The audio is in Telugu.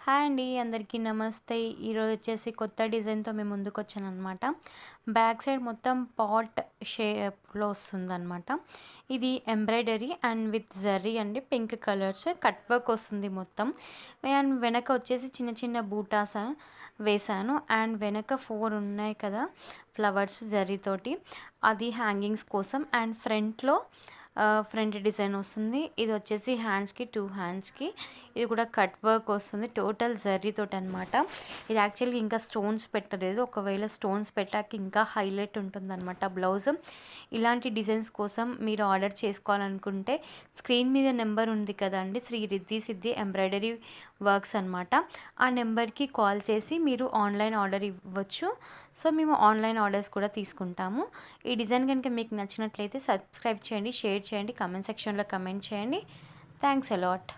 హాయ్ అండి, అందరికీ నమస్తే. ఈరోజు వచ్చేసి కొత్త డిజైన్తో మేము ముందుకు వచ్చానమాట. బ్యాక్ సైడ్ మొత్తం పాట్ షేప్లో వస్తుందన్నమాట. ఇది ఎంబ్రాయిడరీ అండ్ విత్ జరీ అండి, పింక్ కలర్స్ కట్ వర్క్ వస్తుంది మొత్తం. అండ్ వెనక వచ్చేసి చిన్న చిన్న బూటాస్ వేసాను. అండ్ వెనక 4 ఉన్నాయి కదా ఫ్లవర్స్ జరీతోటి, అది హ్యాంగింగ్స్ కోసం. అండ్ ఫ్రంట్ డిజైన్ వస్తుంది. ఇది వచ్చేసి హ్యాండ్స్కి 2 హ్యాండ్స్కి ఇది కూడా కట్ వర్క్ వస్తుంది, టోటల్ జరీతోటి అనమాట. ఇది యాక్చువల్గా ఇంకా స్టోన్స్ పెట్టలేదు, ఒకవేళ స్టోన్స్ పెట్టాక ఇంకా హైలైట్ ఉంటుందన్నమాట బ్లౌజ్. ఇలాంటి డిజైన్స్ కోసం మీరు ఆర్డర్ చేసుకోవాలనుకుంటే స్క్రీన్ మీద నెంబర్ ఉంది కదండి, శ్రీ రిద్ధి సిద్ధి ఎంబ్రాయిడరీ వర్క్స్ అనమాట. ఆ నెంబర్కి కాల్ చేసి మీరు ఆన్లైన్ ఆర్డర్ ఇవ్వచ్చు. సో మేము ఆన్లైన్ ఆర్డర్స్ కూడా తీసుకుంటాము. ఈ డిజైన్ కనుక మీకు నచ్చినట్లయితే సబ్స్క్రైబ్ చేయండి, షేర్ చేయండి, కామెంట్ సెక్షన్లో కమెంట్ చేయండి. Thanks a lot.